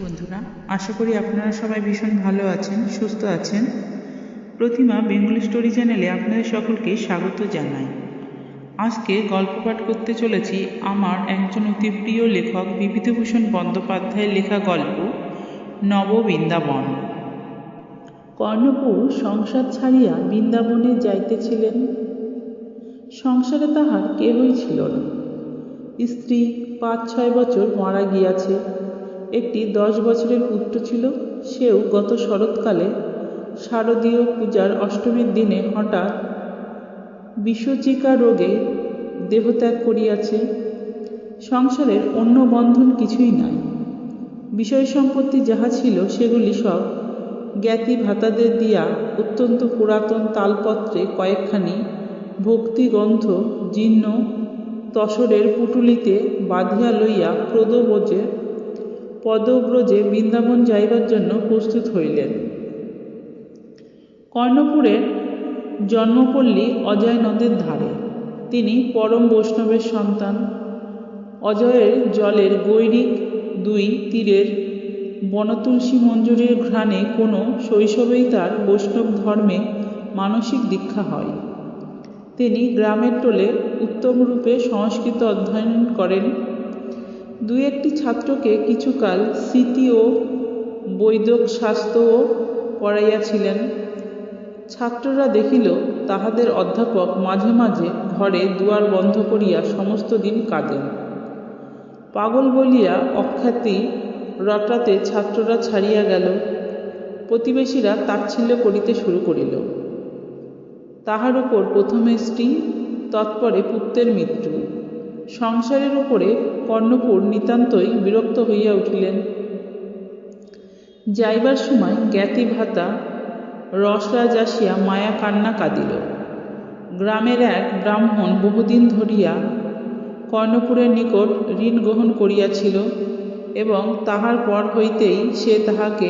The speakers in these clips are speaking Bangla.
বন্ধুরা, আশা করি আপনারা সবাই ভীষণ ভালো আছেন, সুস্থ আছেন। প্রতিমা বেঙ্গলি স্টোরি চ্যানেলে আপনাদের সকলকে স্বাগত জানাই। আজকে গল্প পাঠ করতে চলেছি আমার একজন অতি প্রিয় লেখক বিভূতিভূষণ বন্দ্যোপাধ্যায়ের লেখা গল্প নববৃন্দাবন। কর্ণপুর সংসার ছাড়িয়া বৃন্দাবনে যাইতেছিলেন। সংসারে তাহার কেহই ছিল না। স্ত্রী ৫-৬ বছর মারা গিয়াছে। একটি ১০ বছরের পুত্র ছিল, সেও গত শরৎকালে শারদীয় পূজার অষ্টমীর দিনে হঠাৎ বিষচিকা রোগে দেহত্যাগ করিয়াছে। সংসারের অন্য বন্ধন কিছুই নাই। বিষয় সম্পত্তি যাহা ছিল সেগুলি সব জ্ঞাতি ভাতাদের দিয়া অত্যন্ত পুরাতন তালপত্রে কয়েকখানি ভক্তিগ্রন্থ জীর্ণ তসরের পুটুলিতে বাঁধিয়া লইয়া পদব্রজে বৃন্দাবন যাইবার জন্য প্রস্তুত হইলেন। কর্ণপুরের জন্মপল্লী অজয় নদের ধারে। তিনি পরম বৈষ্ণবের সন্তান। অজয়ের জলের গৈরিক দুই তীরের বনতুলসী মঞ্জুরির ঘ্রাণে কোনো শৈশবেই তার বৈষ্ণব ধর্মে মানসিক দীক্ষা হয়। তিনি গ্রামের টোলে উত্তমরূপে সংস্কৃত অধ্যয়ন করেন। ২-১টি ছাত্রকে কিছুকাল স্মৃতি ও বৈদিক শাস্ত্রও পড়াইয়াছিলেন। ছাত্ররা দেখিল তাহাদের অধ্যাপক মাঝে মাঝে ঘরে দুয়ার বন্ধ করিয়া সমস্ত দিন কাঁদেন। পাগল বলিয়া অখ্যাতি রটাতে ছাত্ররা ছাড়িয়া গেল। প্রতিবেশীরা তাচ্ছিল্য করিতে শুরু করিল। তাহার উপর প্রথমে স্ত্রী, তৎপরে পুত্রের মৃত্যু। সংসারের উপরে কর্ণপুর নিতান্তই বিরক্ত হইয়া উঠিলেন। যাইবার সময় জ্ঞাতি ভাতা রসরাজ আসিয়া মায়া কান্না কাঁদিল। গ্রামের এক ব্রাহ্মণ বহুদিন ধরিয়া কর্ণপুরের নিকট ঋণ গ্রহণ করিয়াছিল এবং তাহার পর হইতেই সে তাহাকে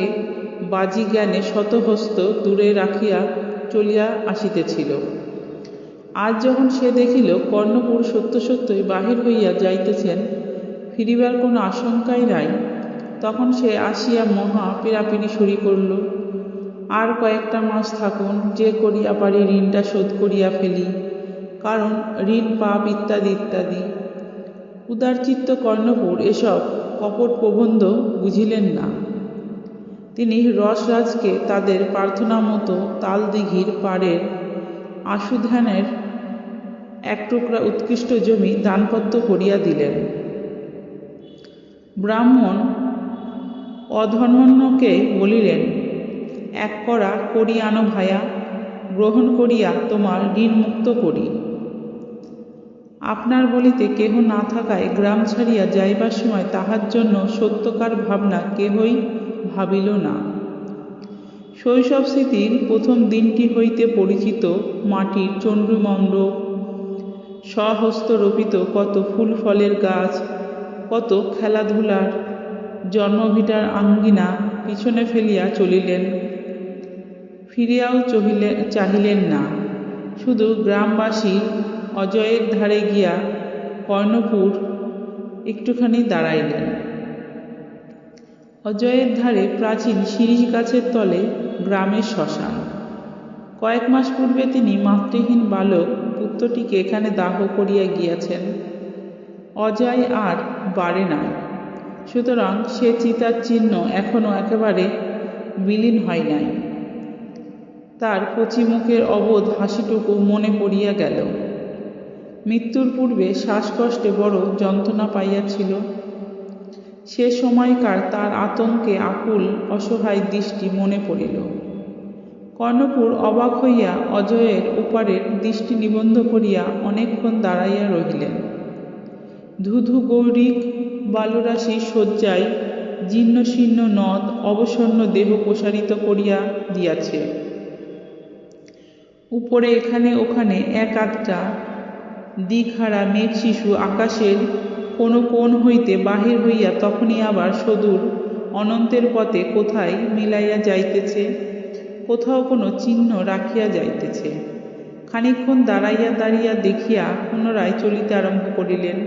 বাজি জ্ঞানে শতহস্ত দূরে রাখিয়া চলিয়া আসিতেছিল। আজ যখন সে দেখিল কর্ণপুর সত্য সত্যই বাহির হইয়া যাইতেছেন, ফিরিবার কোনো আশঙ্কাই নাই, তখন সে আসিয়া মহা পীড়াপিড়ি শুরু করিল। আর কয়েকটা মাস থাকুন, যে করিয়া পারি ঋণটা শোধ করিয়া ফেলি, কারণ ঋণ পাপ ইত্যাদি ইত্যাদি। উদারচিত্ত কর্ণপুর এসব কপট প্রবন্ধ বুঝিলেন না। তিনি রসরাজকে তাদের প্রার্থনা মতো তালদিঘির পাড়ের আশুধানের এক টুকরা উৎকৃষ্ট জমি দানপত্র করিয়া দিলেন। ব্রাহ্মণ অধর্মণ্যকে বলিলেন, এক কড়া করি আনো ভায়া, গ্রহণ করিয়া তোমার ঋণ মুক্ত করি। আপনার বলিতে কেহ না থাকায় গ্রাম ছাড়িয়া যাইবার সময় তাহার জন্য সত্যকার ভাবনা কেহই ভাবিল না। শৈশব স্মৃতির প্রথম দিনটি হইতে পরিচিত মাটির চণ্ডীমণ্ডপ, স্বহস্ত রোপিত কত ফুল ফলের গাছ, কত খেলাধুলার জন্মভিটার আঙ্গিনা পিছনে ফেলিয়া চলিলেন। ফিরিয়াও চাহিলেন না। শুধু গ্রামবাসী অজয়ের ধারে গিয়া কর্ণপুর একটুখানি দাঁড়াইলেন। অজয়ের ধারে প্রাচীন শিরীষ গাছের তলে গ্রামের শ্মশান। কয়েক মাস পূর্বে তিনি মাতৃহীন বালক পুত্রটিকে এখানে দাহ করিয়া গিয়াছেন। অজয় আর বাড়ে নাই, সুতরাং সে চিতার চিহ্ন এখনো একেবারে বিলীন হয় নাই। তার কচি মুখের অবোধ হাসিটুকু মনে পড়িয়া গেল। মৃত্যুর পূর্বে শ্বাসকষ্টে বড় যন্ত্রণা পাইয়াছিল। সে সময়কার তার আতঙ্কে আকুল অসহায় দৃষ্টি মনে পড়িল। কর্ণপুর অবাক হইয়া অজয়ের ওপারের দৃষ্টি নিবদ্ধ করিয়া অনেকক্ষণ দাঁড়াইয়া রহিলেন। ধূধু গৈরিক বালুরাশি শয্যায় জীর্ণশীর্ণ নদ অবসন্ন দেহ প্রসারিত করিয়া দিয়াছে। উপরে এখানে ওখানে এক আধটা দিকহারা মেঘ শিশু আকাশের কোনো কোণ হইতে বাহির হইয়া তখনই আবার সুদূর অনন্তের পথে কোথায় মিলাইয়া যাইতেছে, কোথাও কোনো চিহ্ন রাখিয়া যাইতেছে। খানিকক্ষণ দাঁড়াইয়া দাঁড়িয়া দেখিয়া পুনরায় চলিতে আরম্ভ করিলেন।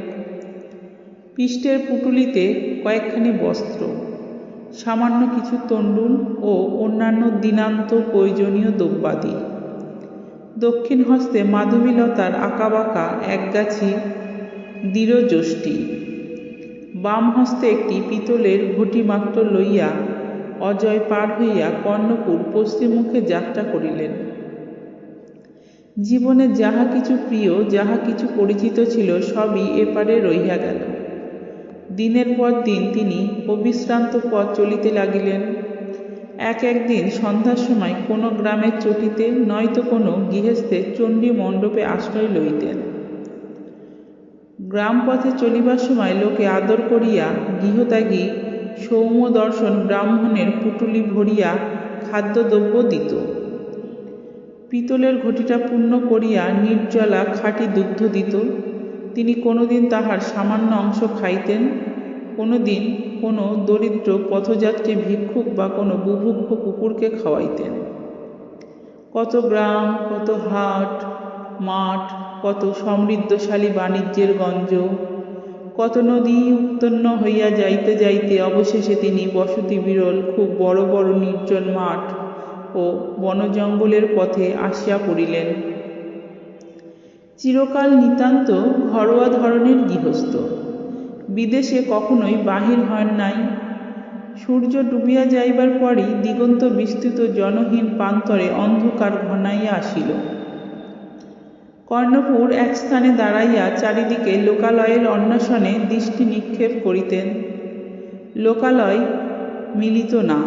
পৃষ্ঠের পুটুলিতে কয়েকখানি বস্ত্র, সামান্য কিছু তণ্ডুল ও অন্যান্য দিনান্ত প্রয়োজনীয় দ্রব্যাদি। দক্ষিণ হস্তে মাধবীলতার আঁকাবাঁকা একগাছি দৃঢ়যষ্টি, বাম হস্তে একটি পিতলের ঘটিমাত্র লইয়া অজয় পার হইয়া কর্ণপুর পশ্চিমমুখে যাত্রা করিলেন। জীবনে যাহা কিছু প্রিয়, যাহা কিছু পরিচিত ছিল, সবই এপারে রহিয়া গেল। দিনের পর দিন তিনি অবিশ্রান্ত পথ চলিতে লাগিলেন। একদিন সন্ধ্যার সময় কোনো গ্রামের চটিতে নয়তো কোনো গৃহস্থের চণ্ডী মণ্ডপে আশ্রয় লইতেন। গ্রাম পথে চলিবার সময় লোকে আদর করিয়া গৃহত্যাগী সৌম্যদর্শন ব্রাহ্মণের পুটুলি ভরিয়া খাদ্যদ্রব্য দিত। পিতলের ঘটিটা পূর্ণ করিয়া নির্জলা খাঁটি দুগ্ধ দিত। তিনি কোনোদিন তাহার সামান্য অংশ খাইতেন, কোনোদিন কোনো দরিদ্র পথযাত্রী ভিক্ষুক বা কোনো বুভুক্ষ কুকুরকে খাওয়াইতেন। কত গ্রাম, কত হাট মাঠ, কত সমৃদ্ধশালী বাণিজ্যের গঞ্জ, কত নদী উত্তন্ন হইয়া যাইতে যাইতে অবশেষে তিনি বসতি বিরল খুব বড় বড় নির্জন মাঠ ও বনজঙ্গলের পথে আসিয়া পড়িলেন। চিরকাল নিতান্ত ঘরোয়া ধরনের গৃহস্থ, বিদেশে কখনোই বাহির হন নাই। সূর্য ডুবিয়া যাইবার পরই দিগন্ত বিস্তৃত জনহীন প্রান্তরে অন্ধকার ঘনাইয়া আসিল। কর্ণপুর এক স্থানে দাঁড়াইয়া চারিদিকে লোকালয়ের অন্বেষণে দৃষ্টি নিক্ষেপ করিতেন। লোকালয় মিলিত না।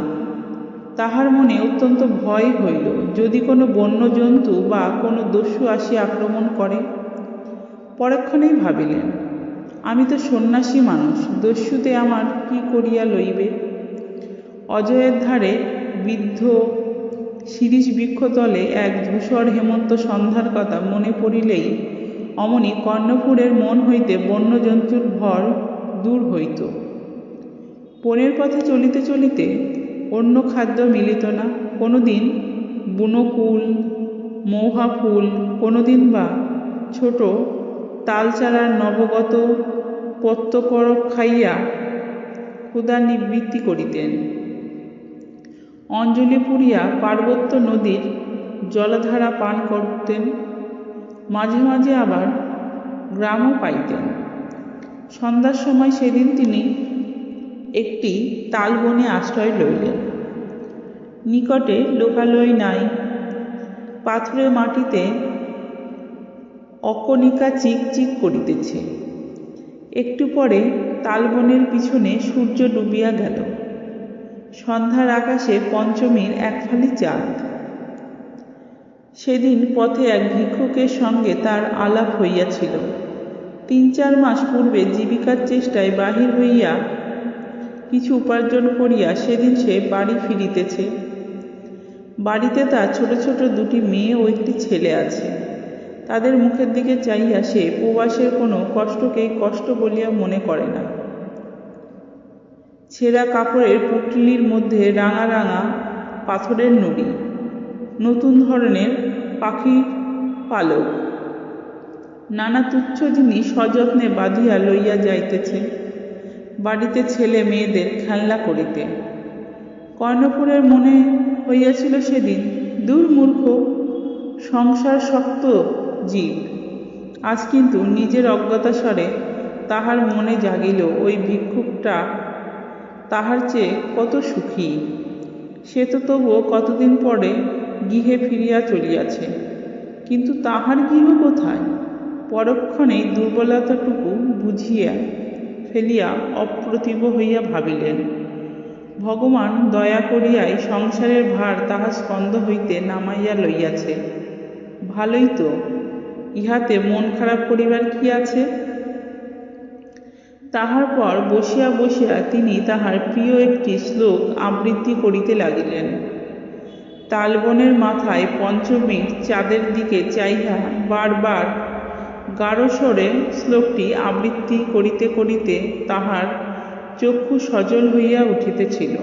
তাহার মনে অত্যন্ত ভয় হইল, যদি কোনো বন্য জন্তু বা কোনো দস্যু আসিয়া আক্রমণ করে। পরক্ষণেই ভাবিলেন, আমি তো সন্ন্যাসী মানুষ, দস্যুতে আমার কি করিয়া লইবে। অজয়ের ধারে বৃদ্ধ শিরীষ বৃক্ষতলে এক ধূসর হেমন্ত সন্ধ্যার কথা মনে পড়িলেই অমনি কর্ণপুরের মন হইতে বন্যজন্তুর ভয় দূর হইত। বনের পথে চলিতে চলিতে অন্য খাদ্য মিলিত না। কোনোদিন বুনোকুল, মৌহা ফুল, কোনোদিন বা ছোট তালচারার নবগত পত্রকরক খাইয়া ক্ষুধা নিবৃত্তি করিতেন। অঞ্জলি পুরিয়া পার্বত্য নদীর জলধারা পান করতেন। মাঝে মাঝে আবার গ্রামও পাইতেন। সন্ধ্যার সময় সেদিন তিনি একটি তালবনে আশ্রয় লইলেন। নিকটে লোকালয় নাই। পাথুরে মাটিতে অকণিকা চিকচিক করিতেছে। একটু পরে তালবনের পিছনে সূর্য ডুবিয়া গেল। সন্ধ্যার আকাশে পঞ্চমীর একফালি চাঁদ। সেদিন পথে এক ভিক্ষুকের সঙ্গে তার আলাপ হইয়াছিল। ৩-৪ মাস পূর্বে জীবিকার চেষ্টায় বাহির হইয়া কিছু উপার্জন করিয়া সেদিন সে বাড়ি ফিরিতেছে। বাড়িতে তার ছোট ছোট 2টি মেয়ে ও একটি ছেলে আছে। তাদের মুখের দিকে চাইয়া সে প্রবাসের কোনো কষ্টকেই কষ্ট বলিয়া মনে করে না। ছেঁড়া কাপড়ের পুটলির মধ্যে রাঙা রাঙা পাথরের নুড়ি, নতুন ধরনের পাখির পালক, নানা তুচ্ছ জিনিস সযত্নে বাঁধিয়া লইয়া যাইতেছে বাড়িতে ছেলে মেয়েদের খেলনা করিতে। কর্ণপুরের মনে হইয়াছিল সেদিন, দূর মূর্খ, সংসার শক্ত জীব। আজ কিন্তু নিজের অজ্ঞাতসারে তাহার মনে জাগিল, ওই ভিক্ষুকটা তাহার চেয়ে কত সুখী। সে তো তবুও কতদিন পরে গৃহে ফিরিয়া চলিয়াছে, কিন্তু তাহার গৃহ কোথায়? পরক্ষণেই দুর্বলতাটুকু বুঝিয়া ফেলিয়া অপ্রতিভ হইয়া ভাবিলেন, ভগবান দয়া করিয়াই সংসারের ভার তাহার স্কন্ধ হইতে নামাইয়া লইয়াছে। ভালোই তো, ইহাতে মন খারাপ করিবার কি আছে? তাহার পর বসিয়া বসিয়া তিনি তাহার প্রিয় একটি শ্লোক আবৃত্তি করিতে লাগিলেন। তালবনের মাথায় পঞ্চমীর চাঁদের দিকে চাহিয়া বারবার গাঢ় স্বরে শ্লোকটি আবৃত্তি করিতে করিতে তাহার চক্ষু সজল হইয়া উঠিতেছিল।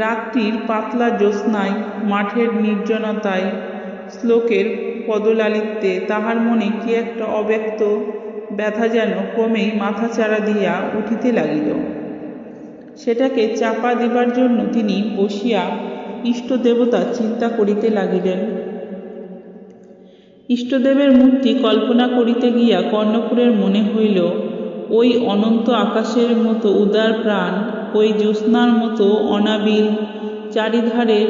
রাত্রির পাতলা জ্যোৎস্নায়, মাঠের নির্জনতায়, শ্লোকের পদলালিত্যে তাহার মনে কি একটা অব্যক্ত ব্যথা যেন ক্রমেই মাথাচাড়া দিয়া উঠিতে লাগিল। সেটাকে চাপা দিবার জন্য তিনি বসিয়া ইষ্টদেবতা চিন্তা করিতে লাগিলেন। ইষ্টদেবের মূর্তি কল্পনা করিতে গিয়া কর্ণপুরের মনে হইল, ওই অনন্ত আকাশের মতো উদার প্রাণ, ওই জ্যোৎস্নার মতো অনাবিল, চারিধারের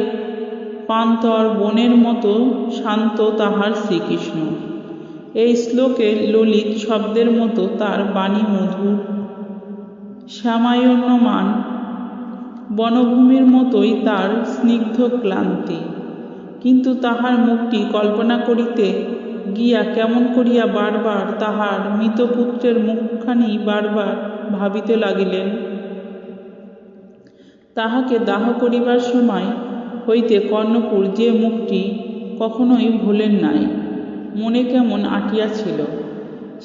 প্রান্তর বনের মতো শান্ত তাহার শ্রীকৃষ্ণ। এই শ্লোকে ললিত শব্দের মতো তার বাণী মধুর, শ্যামায়ণমান বনভূমির মতোই তার স্নিগ্ধ ক্লান্তি। কিন্তু তাহার মুখটি কল্পনা করিতে গিয়া কেমন করিয়া বারবার তাহার মৃতপুত্রের মুখখানি বারবার ভাবিতে লাগিলেন। তাহাকে দাহ করিবার সময় হইতে কর্ণপুর যে মুখটি কখনোই ভোলেন নাই, মনে কেমন আটিয়াছিল।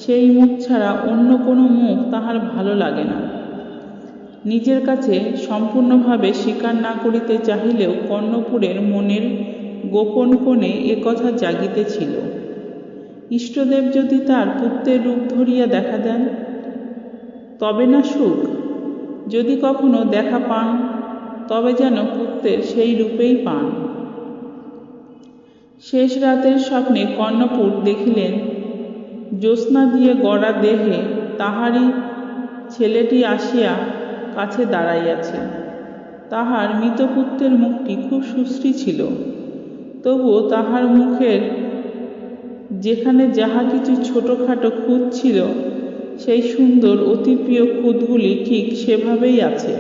সেই মুখ ছাড়া অন্য কোনো মুখ তাহার ভালো লাগে না। নিজের কাছে সম্পূর্ণভাবে স্বীকার না করিতে চাহিলেও কর্ণপুরের মনের গোপন কোণে একথা জাগিতেছিল। ইষ্টদেব যদি তার পুত্রের রূপ ধরিয়া দেখা দেন, তবে না সুখ? যদি কখনো দেখা পান, তবে যেন পুত্রের সেই রূপেই পান। শেষ রাতের স্বপ্নে কর্ণপুর দেখিলেন, জ্যোৎস্না দিয়ে গড়া দেহে তাহারই ছেলেটি আসিয়া কাছে দাঁড়াইয়াছে। তাহার মৃতপুত্রের মুখটি খুব সুশ্রী ছিল, তবুও তাহার মুখের যেখানে যাহা কিছু ছোটোখাটো খুঁত ছিল, সেই সুন্দর অতিপ্রিয় খুঁতগুলি ঠিক সেভাবেই আছে।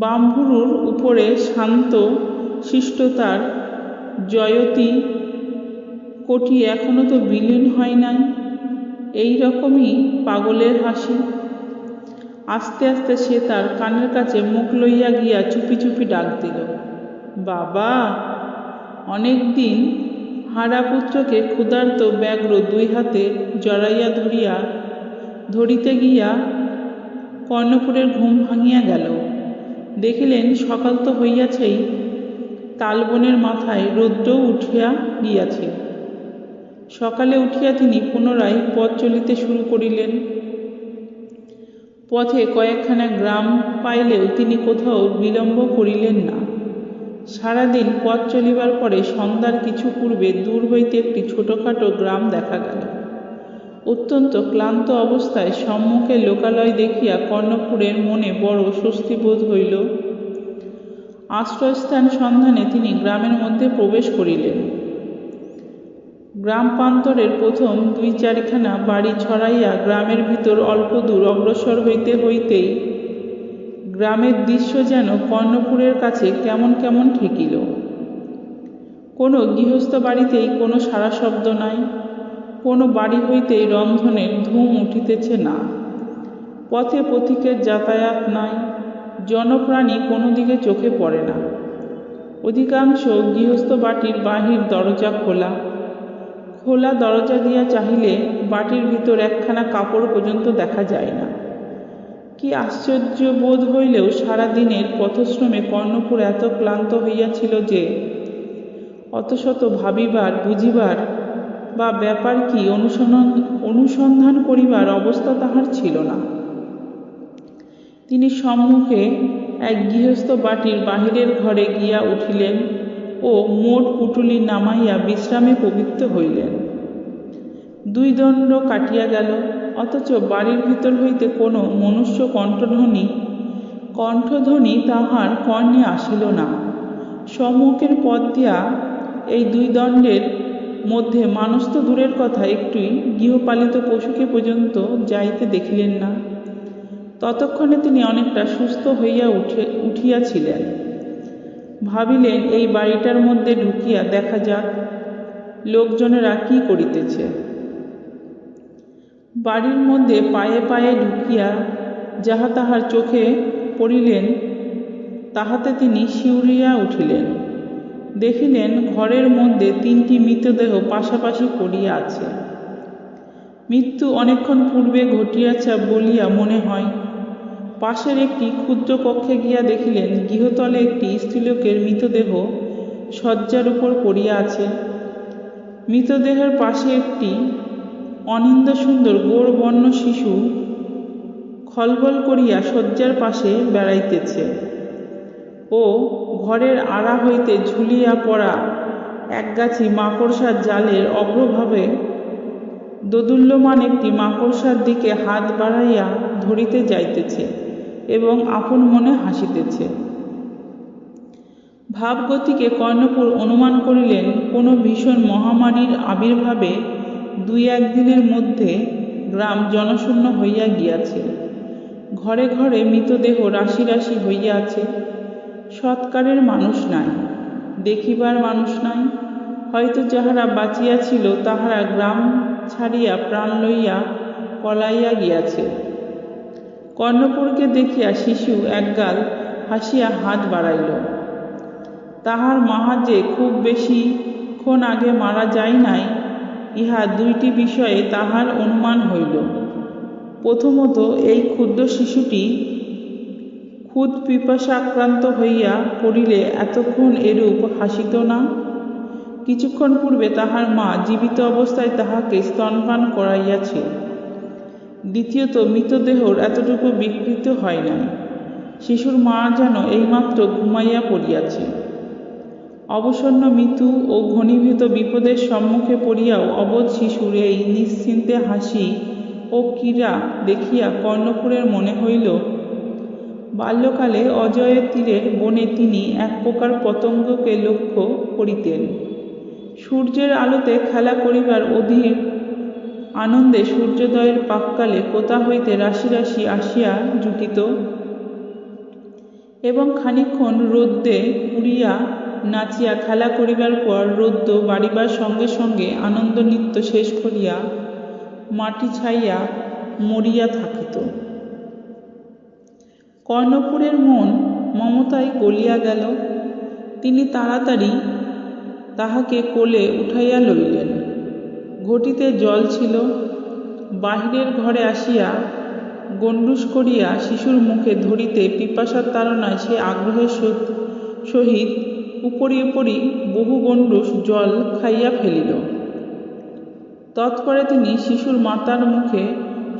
বামভুরুর উপরে শান্ত শিষ্টতার জয়তী কোটি এখনো তো বিলীন হয় নাই। এই রকমই পাগলের হাসি। আস্তে আস্তে সে তার কানের কাছে মুখ লইয়া গিয়া চুপি চুপি ডাক দিল, বাবা। অনেক দিন হারা পুত্রকে ক্ষুধার্ত ব্যগ্র দুই হাতে জড়াইয়া ধরিতে গিয়া কর্ণপুরের ঘুম ভাঙিয়া গেল। দেখিলেন সকাল তো হইয়াছেই, তালবনের মাথায় রৌদ্রও উঠিয়া গিয়াছে। সকালে উঠিয়া তিনি পুনরায় পথ চলিতে শুরু করিলেন। পথে কয়েকখানা গ্রাম পাইলেও তিনি কোথাও বিলম্ব করিলেন না। সারাদিন পথ চলিবার পরে সন্ধ্যার কিছু পূর্বে দূর হইতে একটি ছোটোখাটো গ্রাম দেখা গেল। অত্যন্ত ক্লান্ত অবস্থায় সম্মুখে লোকালয় দেখিয়া কর্ণপুরের মনে বড় স্বস্তি বোধ হইল। আশ্রয়স্থান সন্ধানে তিনি গ্রামের মধ্যে প্রবেশ করিলেন। গ্রাম প্রান্তরের প্রথম দুই চারিখানা বাড়ি ছড়াইয়া গ্রামের ভিতর অল্প দূর অগ্রসর হইতে হইতেই গ্রামের দৃশ্য যেন কর্ণপুরের কাছে কেমন কেমন ঠেকিল। কোনো গৃহস্থ বাড়িতেই কোনো সাড়া শব্দ নাই, কোনো বাড়ি হইতেই রন্ধনের ধূম উঠিতেছে না। পথে পথিকের যাতায়াত নাই, জনপ্রাণী কোনো দিকে চোখে পড়ে না। অধিকাংশ গৃহস্থ বাটির বাহির দরজা খোলা। খোলা দরজা দিয়া চাহিলে বাটির ভিতর একখানা কাপড় পর্যন্ত দেখা যায় না। কি আশ্চর্য বোধ হইলেও সারাদিনের পথশ্রমে কর্ণপুর এত ক্লান্ত হইয়াছিল যে অতশত ভাবিবার, বুঝিবার বা ব্যাপার কি অনুসন্ধান করিবার অবস্থা তাহার ছিল না। তিনি সম্মুখে এক গৃহস্থ বাটির বাহিরের ঘরে গিয়া উঠিলেন ও মোট পুটুলি নামাইয়া বিশ্রামে প্রবৃত্ত হইলেন। 2 দণ্ড কাটিয়া গেল, অথচ বাড়ির ভিতর হইতে কোনো মনুষ্য কণ্ঠধ্বনি তাহার কর্ণে আসিল না। সম্মুখের পথ দিয়া এই 2 দণ্ডের মধ্যে মানুষ তো দূরের কথা, একটি গৃহপালিত পশুকে পর্যন্ত যাইতে দেখিলেন না। ততক্ষণে তিনি অনেকটা সুস্থ হইয়া উঠিয়াছিলেন। ভাবিলেন, এই বাড়িটার মধ্যে ঢুকিয়া দেখা যাক লোকজনেরা কি করিতেছে। বাড়ির মধ্যে পায়ে পায়ে ঢুকিয়া যাহা তাহার চোখে পড়িলেন, তাহাতে তিনি শিউরিয়া উঠিলেন। দেখিলেন ঘরের মধ্যে 3টি মৃতদেহ পাশাপাশি পড়িয়া আছে। মৃত্যু অনেকক্ষণ পূর্বে ঘটিয়াছে বলিয়া মনে হয়। পাশের একটি ক্ষুদ্র কক্ষে গিয়া দেখিলেন গৃহতলে একটি স্ত্রীলোকের মৃতদেহ শয্যার উপর পড়িয়া আছে। মৃতদেহের পাশে একটি অনিন্দ্য সুন্দর গৌরবর্ণ শিশু খলবল করিয়া শয্যার পাশে বেড়াইতেছে, ও ঘরের আড়া হইতে ঝুলিয়া পড়া একগাছি মাকড়সার জালের অগ্রভাবে দোদুল্যমান একটি মাকড়সার দিকে হাত বাড়াইয়া ধরিতে যাইতেছে এবং আপন মনে হাসিতেছে। ভাবগতিকে কর্ণপুর অনুমান করিলেন কোনো ভীষণ মহামারীর আবির্ভাবে 2-1 দিনের মধ্যে গ্রাম জনশূন্য হইয়া গিয়াছে। ঘরে ঘরে মৃতদেহ রাশি রাশি হইয়াছে। সৎকারের মানুষ নাই, দেখিবার মানুষ নাই। হয়তো যাহারা বাঁচিয়াছিল তাহারা গ্রাম ছাড়িয়া প্রাণ লইয়া পলাইয়া গিয়াছে। কর্ণপুরকে দেখিয়া শিশু একগাল হাসিয়া হাত বাড়াইল। তাহার মাহা যে খুব বেশিক্ষণ আগে মারা যায় নাই, ইহা 2টি বিষয়ে তাহার অনুমান হইল। প্রথমত, এই ক্ষুদ্র শিশুটি ক্ষুদ পিপাসাক্রান্ত হইয়া পড়িলে এতক্ষণ এরূপ হাসিত না। কিছুক্ষণ পূর্বে তাহার মা জীবিত অবস্থায় তাহাকে স্তনপান করাইয়াছে। দ্বিতীয়ত, মৃতদেহর এতটুকু বিকৃত হয় নাই। শিশুর মা যেন এইমাত্র ঘুমাইয়া পড়িয়াছে। অবসন্ন মৃত্যু ও ঘনীভূত বিপদের সম্মুখে পড়িয়াও অবোধ শিশুর এই নিশ্চিন্তে হাসি ও ক্রীড়া দেখিয়া কর্ণপুরের মনে হইল, বাল্যকালে অজয়ের তীরের বনে তিনি এক প্রকার পতঙ্গকে লক্ষ্য করিতেন। সূর্যের আলোতে খেলা করিবার অধীর আনন্দে সূর্যোদয়ের প্রাক্কালে কোথা হইতে রাশি রাশি আসিয়া জুটিত এবং খানিকক্ষণ রৌদ্রে পুড়িয়া নাচিয়া খেলা করিবার পর রৌদ্র বাড়িবার সঙ্গে সঙ্গে আনন্দ নৃত্য শেষ করিয়া মাটি ছাইয়া মরিয়া থাকিত। কর্ণপুরের মন মমতায় গলিয়া গেল। তিনি তাড়াতাড়ি তাহাকে কোলে উঠাইয়া লইলেন। ঘটিতে জল ছিল। বাহিরের ঘরে আসিয়া গণ্ডূষ করিয়া শিশুর মুখে ধরিতে পিপাসার তাড়নায় সে আগ্রহের সহিত উপরি উপরি বহু গণ্ডূষ জল খাইয়া ফেলিল। তৎপরে তিনি শিশুর মাতার মুখে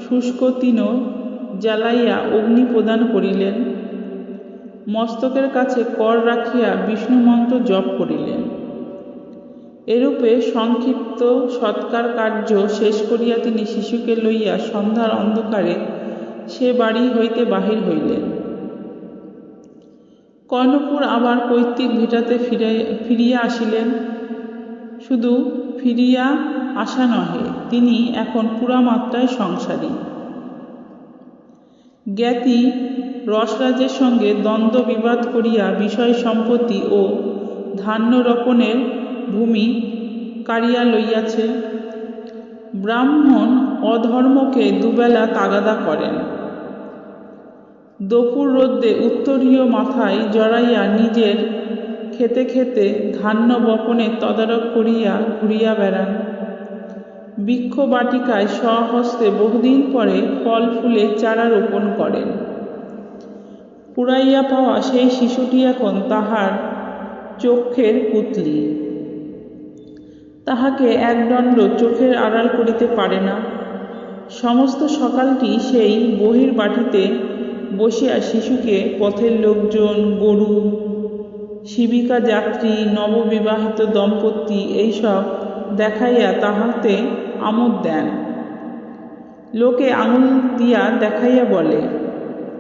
শুষ্ক তৃণ জ্বালাইয়া অগ্নি প্রদান করিলেন। মস্তকের কাছে কর রাখিয়া বিষ্ণু মন্ত্র জপ করিলেন। এরূপে সংক্ষিপ্ত সৎকার কার্য শেষ করিয়া তিনি শিশুকে লইয়া সন্ধ্যার অন্ধকারে সে বাড়ি হইতে বাহির হইলেন। কর্ণপুর আবার পৈতৃক ভিটাতে ফিরিয়া আসিলেন। শুধু ফিরিয়া আসা নহে, তিনি এখন পুরামাত্রায় সংসারী। জ্ঞাতি রসরাজের সঙ্গে দ্বন্দ্ব বিবাদ করিয়া বিষয় সম্পত্তি ও ধান্য রোপণের ভূমি কাড়িয়া লইয়াছে। ব্রাহ্মণ অধর্মকে দুবেলা তাগাদা করেন। দুপুর রোদ্রে উত্তরীয় মাথায় জড়াইয়া নিজের খেতে খেতে ধান্য বপনের তদারক করিয়া ঘুরিয়া বেড়ান। বৃক্ষ বাটিকায় স্বহস্তে বহুদিন পরে ফল ফুলের চারা রোপণ করেন। কুড়াইয়া পাওয়া সেই শিশুটি এখন তাহার চক্ষের পুতলি। তাহাকে একদণ্ড চোখের আড়াল করিতে পারে না। সমস্ত সকালটি সেই বহির বাটিতে বসিয়া শিশুকে পথের লোকজন, গরু, শিবিকা যাত্রী, নববিবাহিত দম্পতি এইসব দেখাইয়া তাহাতে আমোদ দেন। লোকে আঙুল দিয়া দেখাইয়া বলে,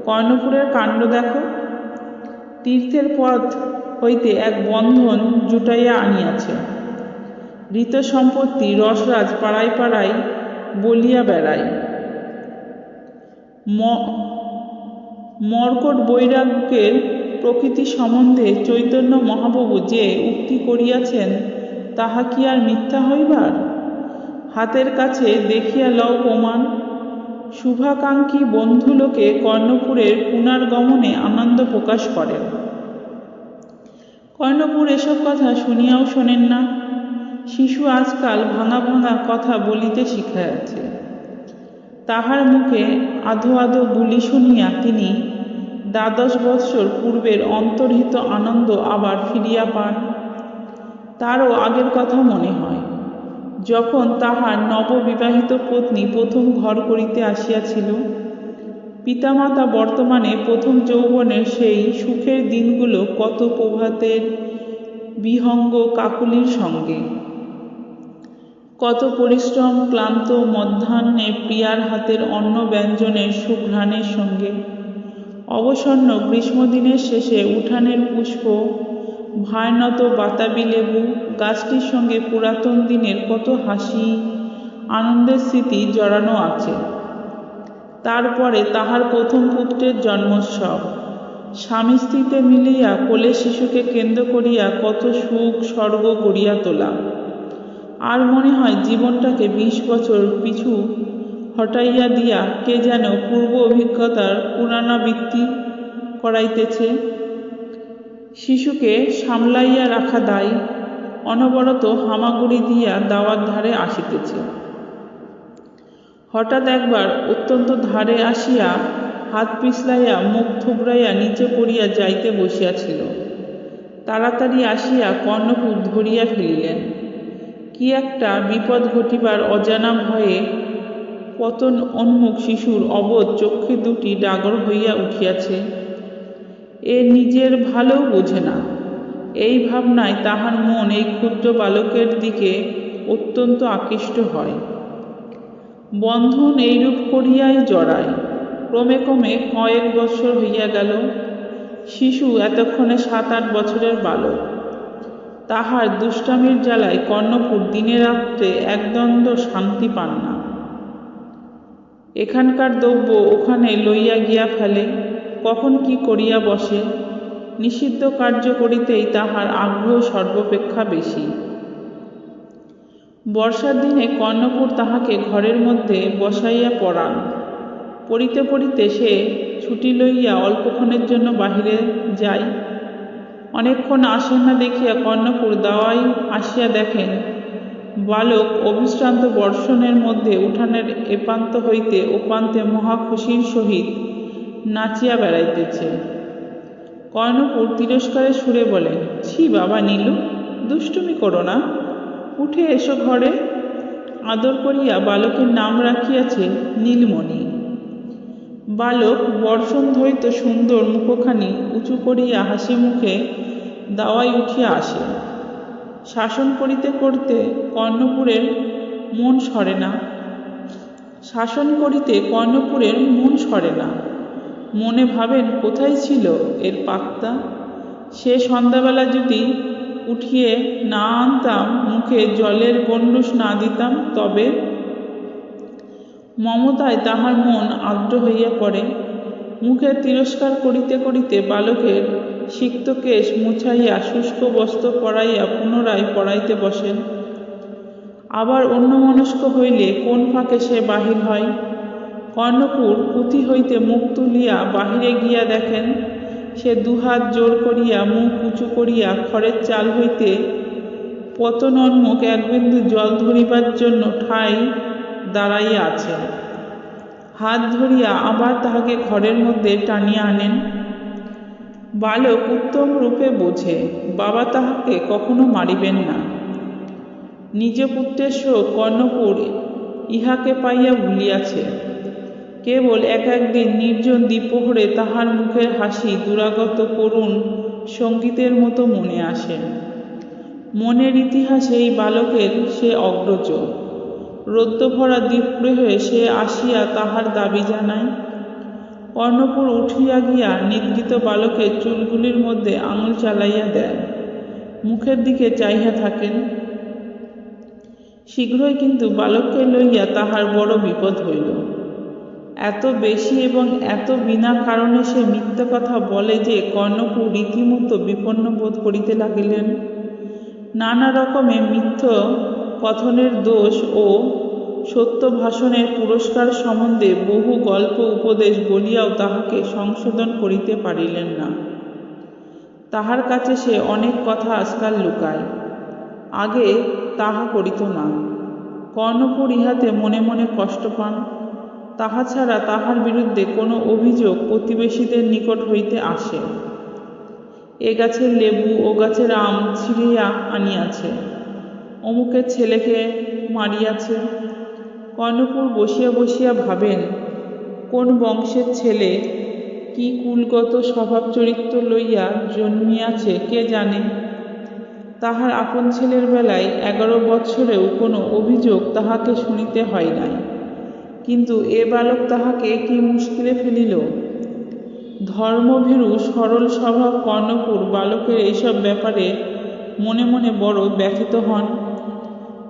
কর্ণপুরের কাণ্ড দেখো। তীর্থের পথ হইতে এক বন্ধন জুটাইয়া আনিয়াছে। ঋত সম্পত্তি রসরাজ পাড়ায় পাড়ায় বলিয়া বেড়ায়। মর্কট বৈরাগ্যের প্রকৃতি সম্বন্ধে চৈতন্য মহাপ্রভু যে উক্তি করিয়াছেন, তাহা কি আর মিথ্যা হইবার? হাতের কাছে দেখিয়া লও প্রমাণ। শুভাকাঙ্ক্ষী বন্ধুলোকে কর্ণপুরের পুনর্গমনে আনন্দ প্রকাশ করেন। কর্ণপুর এসব কথা শুনিয়াও শোনেন না। শিশু আজকাল ভাঙা ভাঙা কথা বলিতে শিখিয়াছে। তাহার মুখে আধো আধো বুলি শুনিয়া তিনি 12 বৎসর পূর্বের অন্তর্হিত আনন্দ আবার ফিরিয়া পান। তারও আগের কথা মনে হয়, যখন তাহার নববিবাহিত পত্নী প্রথম ঘর করিতে আসিয়াছিল। পিতামাতা বর্তমানে প্রথম যৌবনের সেই সুখের দিনগুলো কত প্রভাতের বিহঙ্গ কাকুলির সঙ্গে, কত পরিশ্রম ক্লান্ত মধ্যাহ্নে প্রিয়ার হাতের অন্ন ব্যঞ্জনের সুঘ্রাণের সঙ্গে, অবসন্ন গ্রীষ্মদিনের শেষে উঠানের পুষ্প ভয়ানত বাতাবি লেবু গাছটির সঙ্গে পুরাতন দিনের কত হাসি আনন্দের স্মৃতি জড়ানো আছে। তারপরে তাহার প্রথম পুত্রের জন্মোৎসব, স্বামী স্ত্রীতে মিলিয়া কোলে শিশুকে কেন্দ্র করিয়া কত সুখ স্বর্গ গড়িয়া তোলা। আর মনে হয় জীবনটাকে 20 বছর পিছু হটাইয়া দিয়া কে যেন পূর্ব অভিজ্ঞতার পুনরাবৃত্তি করাইতেছে। শিশুকে সামলাইয়া রাখা দায় অনবরত হামাগুড়ি দিয়া দাওয়ার ধারে আসিতেছে। হঠাৎ একবার অত্যন্ত ধারে আসিয়া হাত পিছলাইয়া মুখ থুবড়াইয়া নিচে পড়িয়া যাইতে বসিয়াছিল। তাড়াতাড়ি আসিয়া কর্ণপুর ধরিয়া ফেলিলেন। কি একটা বিপদ ঘটিবার অজানা ভয়ে পতন উন্মুখ শিশুর অবোধ চক্ষু দুটি ডাগর হইয়া উঠিয়াছে। এ নিজের ভালোও বোঝে না। এই ভাবনায় তাহার মন এই ক্ষুদ্র বালকের দিকে অত্যন্ত আকৃষ্ট হয়। বন্ধন এইরূপ করিয়াই জড়ায়। ক্রমে ক্রমে কয়েক বৎসর হইয়া গেল। শিশু এতক্ষণে 7-8 বছরের বালক। তাহার দুষ্টামির জ্বালায় কর্ণপুর দিনে রাত্রে একদণ্ড শান্তি পান না। এখানকার দ্রব্য ওখানে লইয়া গিয়া ফেলে, কখন কি করিয়া বসে। নিষিদ্ধ কার্য করিতেই তাহার আগ্রহ সর্বাপেক্ষা বেশি। বর্ষার দিনে কর্ণপুর তাহাকে ঘরের মধ্যে বসাইয়া পড়ান। পড়িতে পড়িতে সে ছুটি লইয়া অল্পক্ষণের জন্য বাহিরে যায়। অনেকক্ষণ আসেন না দেখিয়া কর্ণপুর দাওয়ায় আসিয়া দেখেন বালক অবিশ্রান্ত বর্ষণের মধ্যে উঠানের এপ্রান্ত হইতে ওপ্রান্তে মহা খুশির সহিত নাচিয়া বেড়াইতেছে। কর্ণপুর তিরস্কারের সুরে বলেন, ছি বাবা নীলু, দুষ্টুমি করো না, উঠে এসো ঘরে। আদর করিয়া বালকের নাম রাখিয়াছে নীলমণি। বালক বর্ষণধ্বনিত সুন্দর মুখখানি উঁচু করিয়া হাসি মুখে দাওয়ায় উঠিয়া আসে। শাসন করিতে করিতে কর্ণপুরের মন সরে না। মনে ভাবেন কোথায় ছিল এর পাত্তা। সে সন্ধ্যাবেলা যদি উঠিয়ে না আনতাম, মুখে জলের গণ্ডূষ না দিতাম, তবে। মমতায় তাহার মন আর্দ্র হইয়া পড়ে। মুখে তিরস্কার করিতে করিতে বালকের সিক্ত কেশ মুছাইয়া শুষ্ক বস্ত্র পরাইয়া পুনরায় পড়াইতে বসেন। আবার অন্যমনস্ক হইলে কোন ফাঁকে সে বাহির হয়। কর্ণপুর পুঁথি হইতে মুখ তুলিয়া বাহিরে গিয়া দেখেন সে দুহাত জোর করিয়া মুখ উঁচু করিয়া খড়ের চাল হইতে পতনোন্মুখ এক বিন্দু জল ধরিবার জন্য ঠায় দাঁড়াইয়া আছেন। হাত ধরিয়া আবার তাহাকে ঘরের মধ্যে টানিয়া আনেন। বালক উত্তম রূপে বোঝে বাবা তাহাকে কখনো মারিবেন না। নিজ পুত্রের শোক কর্ণপুর ইহাকে পাইয়া ভুলিয়াছে। কেবল একদিন নির্জন দ্বিপ্রহরে তাহার মুখের হাসি দুরাগত করুণ সঙ্গীতের মতো মনে আসে। মনের ইতিহাসে এই বালকের সে অগ্রজ। রৌদ্রভরা দ্বীপ্রহরে সে আসিয়া তাহার দাবি জানায়। কর্ণপুর উঠিয়া গিয়া নিদ্রিত বালকের চুলগুলির মধ্যে আঙুল চালাইয়া দেন, মুখের দিকে চাহিয়া থাকেন। শীঘ্রই কিন্তু বালককে লইয়া তাহার বড় বিপদ হইল। এত বেশি এবং এত বিনা কারণে সে মিথ্যা কথা বলে যে কর্ণপুর রীতিমতো বিপন্ন বোধ করিতে লাগিলেন। নানা রকমে মিথ্যা কথনের দোষ ও সত্য ভাষণের পুরস্কার সম্বন্ধে বহু গল্প উপদেশ বলিয়াও তাহাকে সংশোধন করিতে পারিলেন না। তাহার কাছে সে অনেক কথা আজকাল লুকায়, আগে তাহা করিত না। কর্ণপুর ইহাতে মনে মনে কষ্ট পান। তাহা ছাড়া তাহার বিরুদ্ধে কোনো অভিযোগ প্রতিবেশীদের নিকট হইতে আসে। এ গাছের লেবু ও গাছের আম ছিঁড়িয়া আনিয়াছে, অমুকের ছেলেকে মারিয়াছে। কর্ণপুর বসিয়া বসিয়া ভাবেন, কোন বংশের ছেলে, কি কুলগত স্বভাব চরিত্র লইয়া জন্মিয়াছে কে জানে। তাহার আপন ছেলের বেলায় 11 বৎসরেও কোনো অভিযোগ তাহাকে শুনিতে হয় নাই, কিন্তু এ বালক তাহাকে কি মুশকিলে ফেলিল। ধর্মভীরু সরল স্বভাব কর্ণপুর বালকের এইসব ব্যাপারে মনে মনে বড় ব্যথিত হন।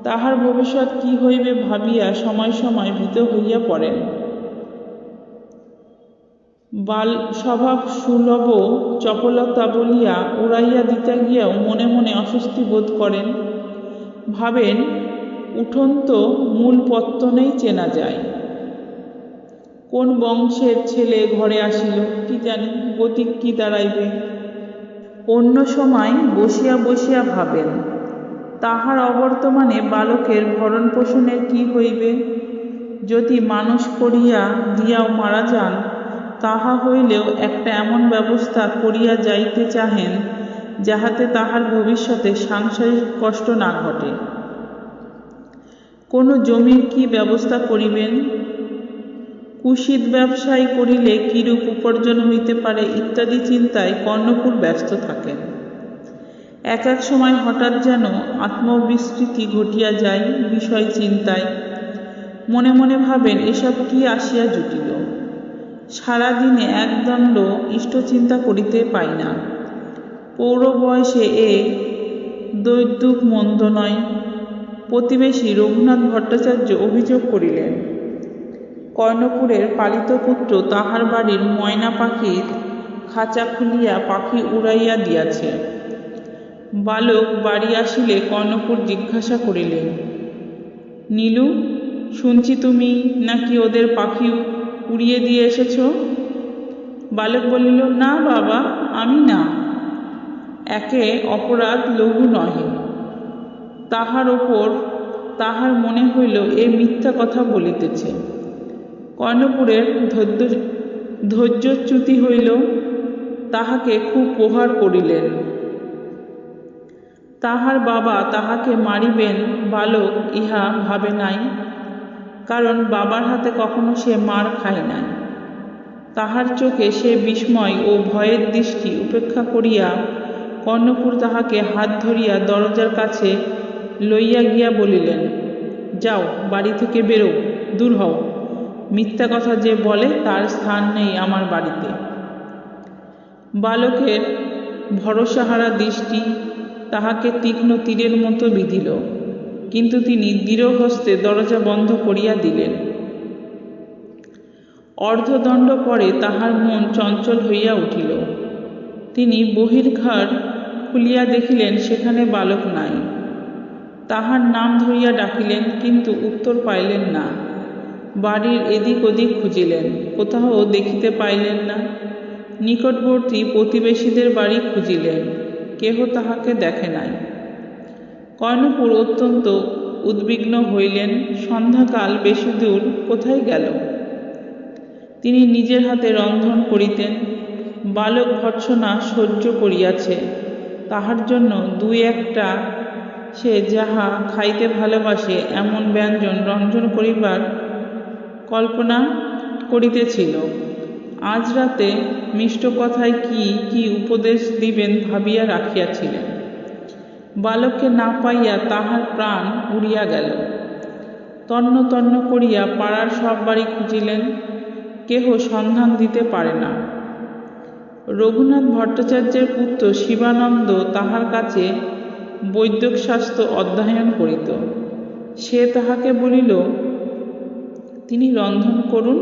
তাহার ভবিষ্যৎ কি হইবে ভাবিয়া সময় সময় ভীত হইয়া পড়েন। বাল স্বভাব সুলভ চপলতা বলিয়া উড়াইয়া দিতে গিয়াও মনে মনে অস্বস্তি বোধ করেন। ভাবেন, উঠোন তো মূল পত্তনেই চেনা যায়। কোন বংশের ছেলে ঘরে আসিল, কি জানি গতিক কি দাঁড়াইবে। অন্য সময় বসিয়া বসিয়া ভাবেন, তাহার অবর্তমানে বালকের ভরণ পোষণের কি হইবে। যদি মানুষ করিয়া দিয়াও মারা যান, তাহা হইলেও একটা এমন ব্যবস্থা করিয়া যাইতে চাহেন, যাহাতে তাহার ভবিষ্যতে সাংসারিক কষ্ট না ঘটে। কোন জমির কি ব্যবস্থা করিবেন, কুশীত ব্যবসায় করিলে কিরূপ উপার্জন হইতে পারে ইত্যাদি চিন্তায় কর্ণপুর ব্যস্ত থাকেন। এক এক সময় হঠাৎ যেন আত্মবিস্মৃতি ঘটিয়া যায় বিষয় চিন্তায়। মনে মনে ভাবেন, এসব কি আসিয়া জুটিল। সারাদিনে একদণ্ড ইষ্টচিন্তা করিতে পাই না। পৌর বয়সে এ দৈদ্যুক মন্দ নয়। প্রতিবেশী রঘুনাথ ভট্টাচার্য অভিযোগ করিলেন, কর্ণপুরের পালিত পুত্র তাহার বাড়ির ময়না পাখির খাঁচা খুলিয়া পাখি উড়াইয়া দিয়াছে। বালক বাড়ি আসিলে কর্ণপুর জিজ্ঞাসা করিলেন, নীলু, শুনছি তুমি নাকি ওদের পাখি উড়িয়ে দিয়ে এসেছ। বালক বলিল, না বাবা, আমি না। একে অপরাধ লঘু নহে। তাহার ওপর তাহার মনে হইল এ মিথ্যা কথা বলিতেছে। কর্ণপুরের ধৈর্যচ্যুতি হইল। তাহাকে খুব প্রহার করিলেন। তাহার বাবা তাহাকে মারিবেন বালক ইহা ভাবে নাই, কারণ বাবার হাতে কখনো সে মার খায় নাই। তাহার চোখে সে বিস্ময় ও ভয়ের দৃষ্টি উপেক্ষা করিয়া কর্ণপুর তাহাকে হাত ধরিয়া দরজার কাছে লইয়া গিয়া বলিলেন, যাও, বাড়ি থেকে বেরো, দূর হও। মিথ্যা কথা যে বলে তার স্থান নেই আমার বাড়িতে। বালকের ভরসাহারা দৃষ্টি তাহাকে তীক্ষ্ণ তীরের মতো বিঁধিল, কিন্তু তিনি দৃঢ় হস্তে দরজা বন্ধ করিয়া দিলেন। অর্ধদণ্ড পরে তাহার মন চঞ্চল হইয়া উঠিল। তিনি বহির্ঘর খুলিয়া দেখিলেন সেখানে বালক নাই। তাহার নাম ধরিয়া ডাকিলেন, কিন্তু উত্তর পাইলেন না। বাড়ির এদিক ওদিক খুঁজিলেন, কোথাও দেখিতে পাইলেন না। নিকটবর্তী প্রতিবেশীদের বাড়ি খুঁজিলেন, কেহ তাহাকে দেখে নাই। কর্ণপুর অত্যন্ত উদ্বিগ্ন হইলেন। সন্ধ্যাকাল বেশি দূর কোথায় গেল। তিনি নিজের হাতে রন্ধন করিতেন। বালক ভর্ৎসনা সহ্য করিয়াছে। তাহার জন্য দুই একটা সে যাহা খাইতে ভালোবাসে এমন ব্যঞ্জন রন্ধন করিবার কল্পনা করিতেছিল। আজ রাতে মিষ্ট কথায় কি কি উপদেশ দিবেন ভাবিয়া রাখিয়াছিলেন। বালককে না পাইয়া তাহার প্রাণ উড়িয়া গেল। তন্ন তন্ন করিয়া পাড়ার সব বাড়ি খুঁজিলেন, কেহ সন্ধান দিতে পারে না। রঘুনাথ ভট্টাচার্যের পুত্র শিবানন্দ তাহার কাছে বৈদিক শাস্ত্র অধ্যয়ন করিত। সে তাহাকে বলিল, তিনি রন্ধন করুন।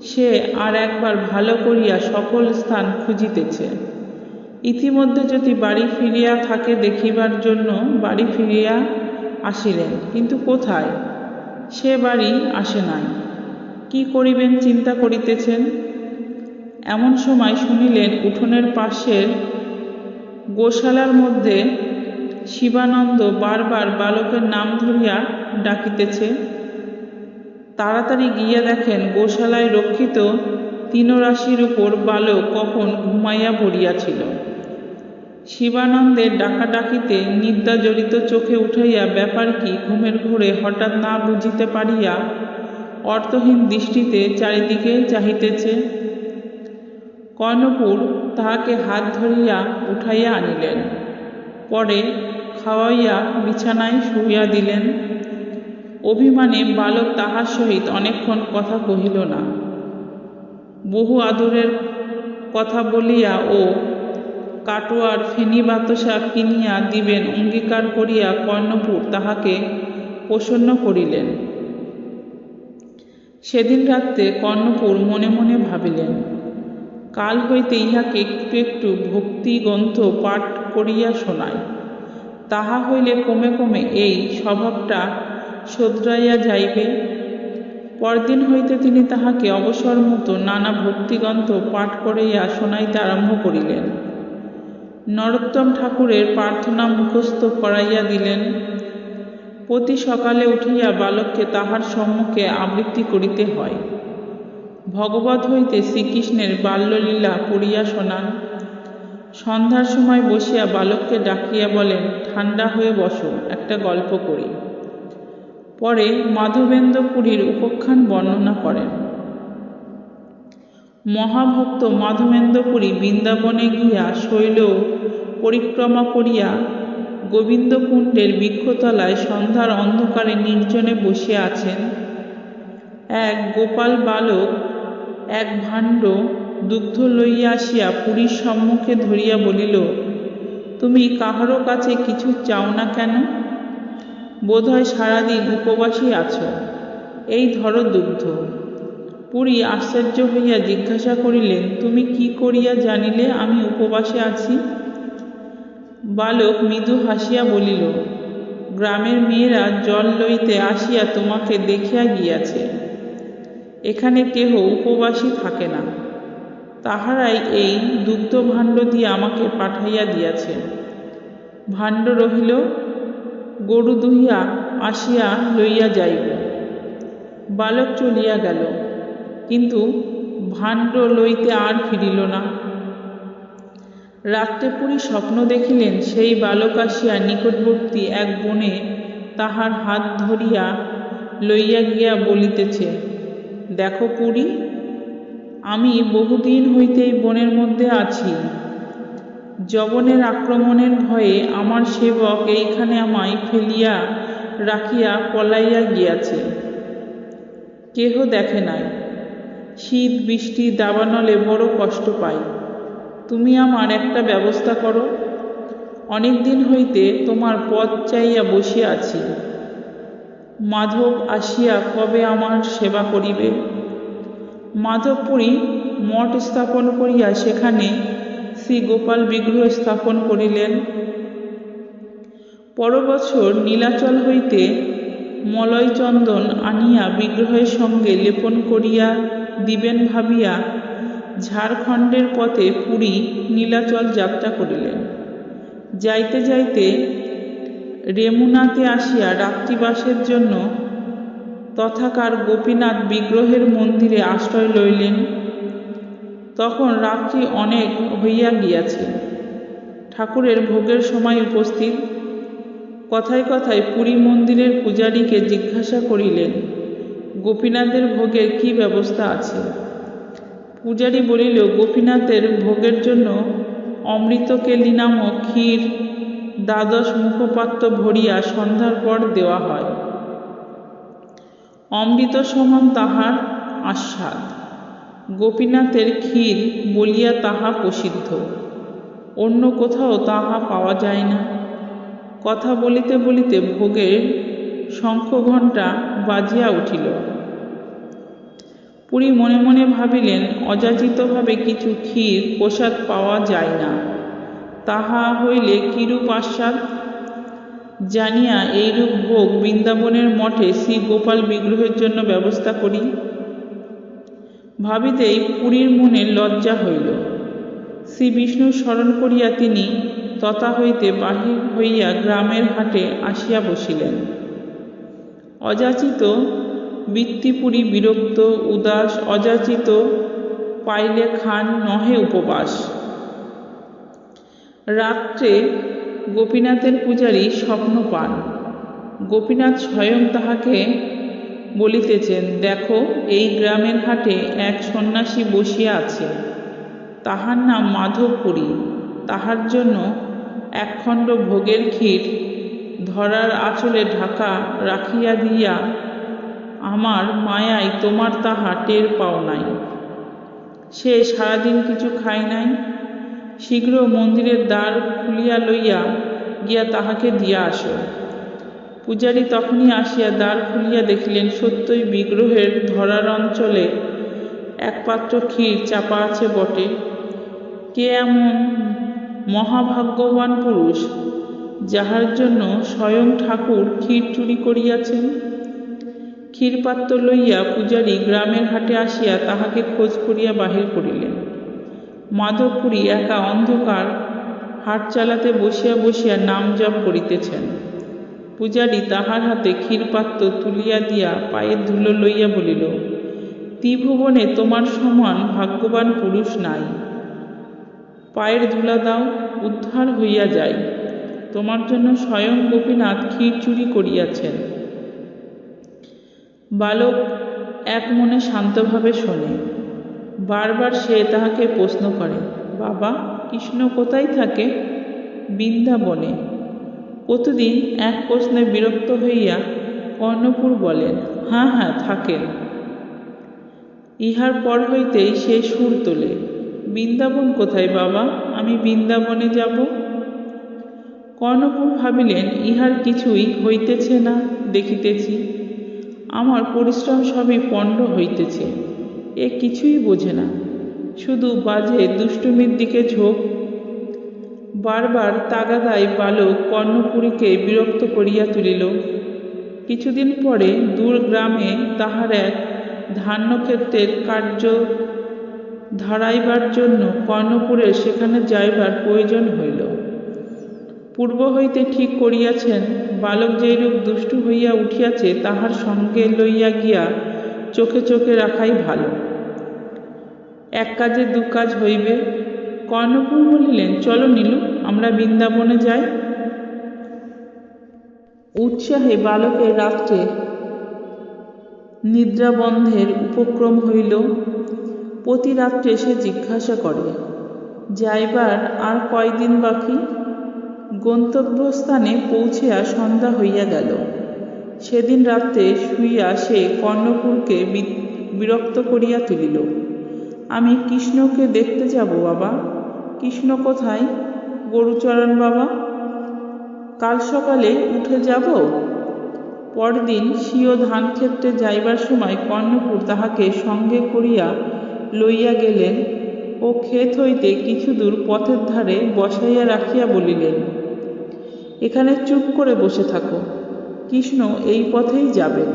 সে আর একবার ভালো করিয়া সকল স্থান খুঁজিতেছে। ইতিমধ্যে যদি বাড়ি ফিরিয়া থাকে দেখিবার জন্য বাড়ি ফিরিয়া আসিলেন, কিন্তু কোথায়, সে বাড়ি আসে নাই। কি করিবেন চিন্তা করিতেছেন। এমন সময় শুনিলেন উঠোনের পাশের গোশালার মধ্যে শিবানন্দ বারবার বালকের নাম ধরিয়া ডাকিতেছে। তাড়াতাড়ি গিয়া দেখেন গোশালায় রক্ষিত তৃণরাশির উপর বালক কখন ঘুমাইয়া পড়িয়াছিল। শিবানন্দের ডাকাডাকিতে নিদ্রা জড়িত চোখে উঠাইয়া ব্যাপার কি ঘুমের ঘোরে হঠাৎ না বুঝিতে পারিয়া অর্থহীন দৃষ্টিতে চারিদিকে চাহিতেছে। কর্ণপুর তাহাকে হাত ধরিয়া উঠাইয়া আনিলেন, পরে খাওয়াইয়া বিছানায় শুইয়া দিলেন। অভিমানে বালক তাহার সহিত অনেকক্ষণ কথা কহিল না। বহু আদরের কথা বলিয়া ও কাটোয়ার ফেনি বাতাসা কিনিয়া দিবেন অঙ্গীকার করিয়া কর্ণপুর তাহাকে প্রসন্ন করিলেন। সেদিন রাত্রে কর্ণপুর মনে মনে ভাবিলেন, কাল হইতে ইহাকে একটু একটু ভক্তিগ্রন্থ পাঠ করিয়া শোনায়, তাহা হইলে কমে কমে এই স্বভাবটা শোধরাইয়া যাইবে। পরদিন হইতে তিনি তাহাকে অবসর মতো নানা ভক্তিগ্রন্থ পাঠ করিয়া শোনাইতে আরম্ভ করিলেন। নরোত্তম ঠাকুরের প্রার্থনা মুখস্থ করাইয়া দিলেন। প্রতি সকালে উঠিয়া বালককে তাহার সম্মুখে আবৃত্তি করিতে হয়। ভগবত হইতে শ্রীকৃষ্ণের বাল্যলীলা পড়িয়া শোনান। সন্ধ্যার সময় বসিয়া বালককে ডাকিয়া বলেন, ঠান্ডা হয়ে বসো, একটা গল্প করি। পরে মাধবেন্দ্র পুরীর উপাখ্যান বর্ণনা করেন। মহাভক্ত মাধবেন্দ্র পুরী বৃন্দাবনে গিয়া শৈল পরিক্রমা করিয়া গোবিন্দকুণ্ডের বৃক্ষতলায় সন্ধ্যার অন্ধকারে নির্জনে বসিয়া আছেন। এক গোপাল বালক এক ভাণ্ড দুগ্ধ লইয়া আসিয়া পুরীর সম্মুখে ধরিয়া বলিল, তুমি কাহারও কাছে কিছু চাও না কেন? বোধহয় সারাদিন উপবাসী আছো, এই ধরো দুগ্ধ। পুরী আশ্চর্য হইয়া জিজ্ঞাসা করিলেন, তুমি কি করিয়া জানিলে আমি উপবাসে আছি? বালক মৃদু হাসিয়া বলিল, গ্রামের মেয়েরা জল লইতে আসিয়া তোমাকে দেখিয়া গিয়াছে। এখানে কেহ উপবাসী থাকে না, তাহারাই এই দুগ্ধ ভাণ্ড দিয়ে আমাকে পাঠাইয়া দিয়াছে। ভাণ্ড রহিল, গরু দুহিয়া আসিয়া লইয়া যাইব। বালক চলিয়া গেল, কিন্তু ভাণ্ড লইতে আর ফিরিল না। রাত্রে পুরী স্বপ্ন দেখিলেন, সেই বালক আসিয়া নিকটবর্তী এক বনে তাহার হাত ধরিয়া লইয়া গিয়া বলিতেছে, দেখো পুরী, আমি বহুদিন হইতে এই বনের মধ্যে আছি। যবনের আক্রমণের ভয়ে আমার সেবক এইখানে আমায় ফেলিয়া রাখিয়া পলাইয়া গিয়াছে। কেহ দেখে নাই। শীত বৃষ্টি দাবানলে বড় কষ্ট পাই। তুমি আমার একটা ব্যবস্থা করো। অনেক দিন হইতে তোমার পথ চাইয়া বসিয়া আছি। মাধব আসিয়া কবে আমার সেবা করিবে? মাধবপুরী মঠ স্থাপন করিয়া সেখানে শ্রী গোপাল বিগ্রহ স্থাপন করিলেন। পর বছর নীলাচল হইতে মলয় চন্দন আনিয়া বিগ্রহের সঙ্গে লেপন করিয়া দিবেন ভাবিয়া ঝাড়খণ্ডের পথে পুরী নীলাচল যাত্রা করিলেন। যাইতে যাইতে রেমুনাতে আসিয়া রাত্রিবাসের জন্য তথাকার গোপীনাথ বিগ্রহের মন্দিরে আশ্রয় লইলেন। তখন রাত্রি অনেক হইয়া গিয়াছে, ঠাকুরের ভোগের সময় উপস্থিত। কথায় কথায় পুরী মন্দিরের পূজারীকে জিজ্ঞাসা করিলেন, গোপীনাথের ভোগের কি ব্যবস্থা আছে? পূজারী বলিল, গোপীনাথের ভোগের জন্য অমৃতকেলি নামক ক্ষীর 12 মুখপাত্র ভরিয়া সন্ধ্যার পর দেওয়া হয়। অমৃত সমান তাহার আস্বাদ। গোপীনাথের ক্ষীর বলিয়া তাহা প্রসিদ্ধ, অন্য কোথাও তাহা পাওয়া যায় না। কথা বলিতে বলিতে ভোগের শঙ্খঘণ্টা বাজিয়া উঠিল। পুরী মনে মনে ভাবিলেন, অযাচিতভাবে কিছু ক্ষীর প্রসাদ পাওয়া যায় না, তাহা হইলে কিরূপ আস্বাদ? জানিয়া এইরূপ ভোগ বৃন্দাবনের মঠে শ্রী গোপাল বিগ্রহের জন্য ব্যবস্থা করি। ভাবিতেই পুরীর মনে লজ্জা হইল। শ্রী বিষ্ণু স্মরণ করিয়া তিনি তথা হইতে বাহির হইয়া গ্রামের হাটে আসিয়া বসিলেন। অযাচিত বৃত্তিপুরী বিরক্ত উদাস, অযাচিত পাইলে খান নহে উপবাস। রাত্রে গোপীনাথের পূজারী স্বপ্ন পান। গোপীনাথ স্বয়ং তাহাকে বলিতেছেন, দেখো, এই গ্রামের হাটে এক সন্ন্যাসী বসিয়া আছে, তাহার নাম মাধবপুরী। তাহার জন্য একখণ্ড ভোগের ক্ষীর ধরার আঁচলে ঢাকা রাখিয়া দিয়া আমার মায়ায় তোমার তাহা টের পাও নাই। সে সারাদিন কিছু খায় নাই। শীঘ্র মন্দিরের দ্বার খুলিয়া লইয়া গিয়া তাহাকে দিয়া আসো। পূজারী তখনই আসিয়া দ্বার খুলিয়া দেখিলেন, সত্যই বিগ্রহের ধরার অঞ্চলে এক পাত্র ক্ষীর চাপা আছে বটে। কে এমন মহাভাগ্যবান পুরুষ, যাহার জন্য স্বয়ং ঠাকুর ক্ষীর চুরি করিয়াছেন? ক্ষীরপাত্র লইয়া পূজারী গ্রামের হাটে আসিয়া তাহাকে খোঁজ করিয়া বাহির করিলেন। মাধবপুরী একা অন্ধকার হাট চালাতে বসিয়া বসিয়া নাম জপ করিতেছেন। পূজারী তাহার হাতে ক্ষীরপাত্র তুলিয়া দিয়া পায়ের ধুলো লইয়া বলিল, ত্রিভুবনে তোমার সমান ভাগ্যবান পুরুষ নাই। পায়ের ধুলা দাও, উদ্ধার হইয়া যাই। তোমার জন্য স্বয়ং গোপীনাথ ক্ষীর চুরি করিয়াছেন। বালক এক মনে শান্তভাবে শোনে। বারবার সে তাহাকে প্রশ্ন করে, বাবা, কৃষ্ণ কোথায় থাকে? বৃন্দাবনে। প্রতিদিন এক প্রশ্নে বিরক্ত হইয়া কর্ণপুর বলেন, হ্যাঁ হ্যাঁ, থাকেন। ইহার পর হইতেই সে সুর তোলে, বৃন্দাবন কোথায় বাবা? আমি বৃন্দাবনে যাব। কর্ণপুর ভাবিলেন, ইহার কিছুই হইতেছে না দেখিতেছি। আমার পরিশ্রম সবই পণ্ড হইতেছে। এ কিছুই বোঝে না, শুধু বাজে দুষ্টুমির দিকে ঝোঁক। বারবার তাগাদায় বালক কর্ণপুরীকে বিরক্ত করিয়া তুলিল। কিছুদিন পরে দূর গ্রামে তাহার এক ধান্যক্ষেত্রের কার্য ধারাইবার জন্য কর্ণপুরের সেখানে যাইবার প্রয়োজন হইল। পূর্ব হইতে ঠিক করিয়াছেন, বালক যেইরূপ দুষ্টু হইয়া উঠিয়াছে তাহার সঙ্গে লইয়া গিয়া চোখে চোখে রাখাই ভালো। এক কাজে দু কাজ হইবে। কর্ণপুর বলিলেন, চলো নীলু, আমরা বৃন্দাবনে যাই। উৎসাহে বালকের রাত্রে নিদ্রাবন্ধের উপক্রম হইল। প্রতি রাত্রে সে জিজ্ঞাসা করে, যাইবার আর কয়দিন বাকি? গন্তব্যস্থানে পৌঁছিয়া সন্ধ্যা হইয়া গেল। সেদিন রাত্রে শুইয়া সে কর্ণপুরকে বিরক্ত করিয়া তুলিল, আমি কৃষ্ণকে দেখতে যাব বাবা। কৃষ্ণ কোথায়? গরুচরণ বাবা। কাল সকালে উঠে যাব। পরদিন স্বীয় ধানক্ষেত্রে যাইবার সময় কর্ণপুর তাহাকে সঙ্গে করিয়া লইয়া গেলেন ও ক্ষেত হইতে কিছু দূর পথের ধারে বসাইয়া রাখিয়া বলিলেন, এখানে চুপ করে বসে থাকো, কৃষ্ণ এই পথেই যাবেন।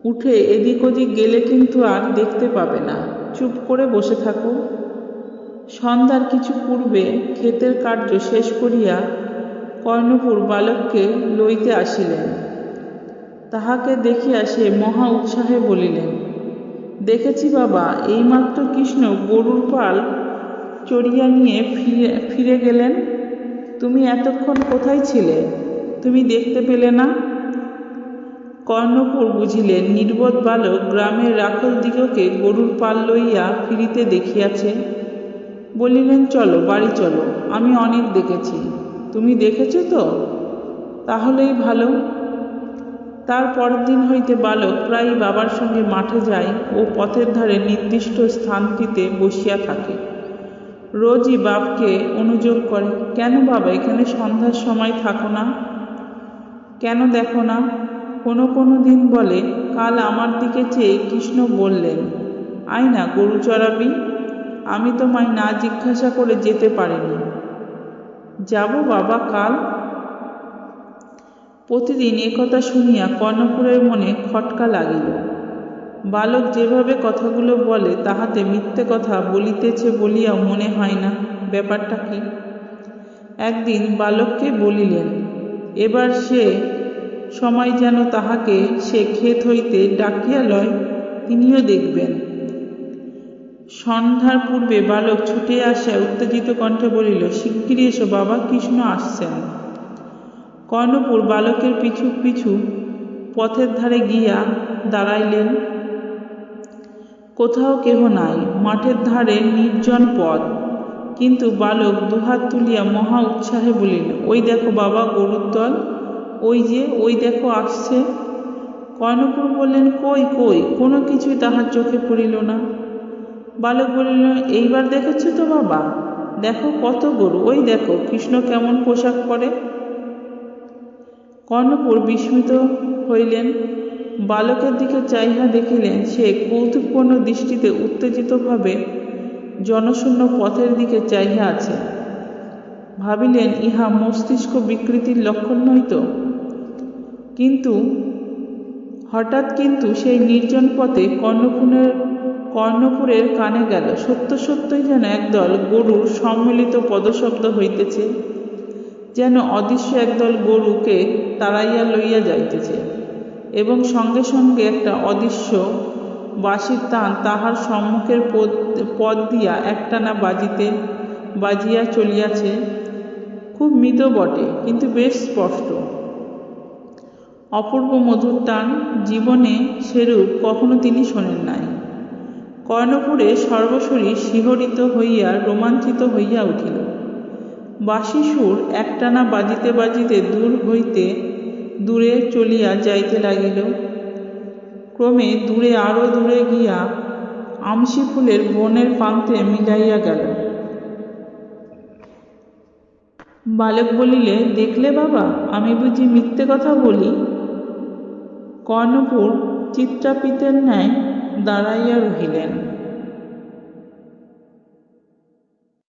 উঠে এদিক ওদিক গেলে কিন্তু আর দেখতে পাবে না, চুপ করে বসে থাকো। সন্ধ্যার কিছু পূর্বে ক্ষেতের কার্য শেষ করিয়া কর্ণপুর বালককে লইতে আসিলেন। তাহাকে দেখিয়া সে মহা উৎসাহে বলিলেন, দেখেছি বাবা, এইমাত্র কৃষ্ণ গরুর পাল চড়িয়া নিয়ে ফিরে গেলেন। তুমি এতক্ষণ কোথায় ছিলে? তুমি দেখতে পেলে না? কর্ণপুর বুঝিলেন, নির্বোধ বালক গ্রামের রাখালদিগকে গরুর পাল লইয়া ফিরিতে দেখিয়াছে। বলিলেন, চলো, বাড়ি চলো, আমি অনেক দেখেছি। তুমি দেখেছ তো? তাহলেই ভালো। তার পরের দিন হইতে বালক প্রায় বাবার সঙ্গে মাঠে যায় ও পথের ধারে নির্দিষ্ট স্থানটিতে বসিয়া থাকে। রোজই বাপকে অনুযোগ করে, কেন বাবা এখানে সন্ধ্যার সময় থাকো না? কেন দেখো না? কোনো দিন বলে, কাল আমার দিকে চেয়ে কৃষ্ণ বললেন, আয় না, গরু চড়াবি। আমি তোমায় না জিজ্ঞাসা করে যেতে পারিনি। যাব বাবা কাল। প্রতিদিন একথা শুনিয়া কর্ণপুরের মনে খটকা লাগিল। বালক যেভাবে কথাগুলো বলে তাহাতে মিথ্যে কথা বলিতেছে বলিয়াও মনে হয় না। ব্যাপারটা কি? একদিন বালককে বলিলেন, এবার সে সময় যেন তাহাকে সে ক্ষেত হইতে ডাকিয়া লয়, তিনিও দেখবেন। সন্ধ্যার পূর্বে বালক ছুটে আসিয়া উত্তেজিত কণ্ঠে বলিল, শিগগিরি এসো বাবা, কৃষ্ণ আসছেন। কর্ণপুর বালকের পিছু পিছু পথের ধারে গিয়া দাঁড়াইলেন। কোথাও কেহ নাই, মাঠের ধারে নির্জন পথ। কিন্তু বালক দুহাত তুলিয়া মহা উৎসাহে বলিল, ওই দেখো বাবা, গরুর দল, ওই দেখো আসছে। কর্ণপুর বললেন, কই কই, কোনো কিছুই তাহার চোখে পড়িল না। বালক বলিল, এইবার দেখেছ তো বাবা, দেখো কত গরু, ওই দেখো কৃষ্ণ কেমন পোশাক পরে। কর্ণপুর বিস্মিত হইলেন, বালকের দিকে চাহিয়া দেখিলেন সে কৌতুকপূর্ণ দৃষ্টিতে উত্তেজিতভাবে জনশূন্য পথের দিকে চাহিয়া আছে। ভাবিলেন, ইহা মস্তিষ্ক বিকৃতির লক্ষণ নয় তো। হঠাৎ কিন্তু সেই নির্জন পথে কর্ণপুরের কানে গেল, সত্যই যেন একদল গরুর সম্মিলিত পদশব্দ হইতেছে, যেন অদৃশ্য একদল গরুকে তাড়াইয়া লইয়া যাইতেছে, এবং সঙ্গে সঙ্গে একটা অদৃশ্য বাঁশির টান তাহার সম্মুখের পথ দিয়া একটানা বাজিয়া চলিয়াছে। খুব মৃদ বটে, কিন্তু বেশ স্পষ্ট। অপূর্ব মধুর টান, জীবনে সেরূপ কখনো তিনি শোনেন নাই। কর্ণপুরে সর্বশরীর শিহরিত হইয়া রোমাঞ্চিত হইয়া উঠিল। বাঁশি সুর একটানা বাজিতে বাজিতে দূর হইতে দূরে চলিয়া যাইতে লাগিল। ক্রমে দূরে আরো দূরে গিয়া আমসি ফুলের বনের প্রান্তে মিলাইয়া গেল। বালক বলিলে, দেখলে বাবা, আমি বুঝি মিথ্যে কথা বলি? কর্ণপুর চিত্রাপিতের ন্যায় দাঁড়াইয়া রহিলেন।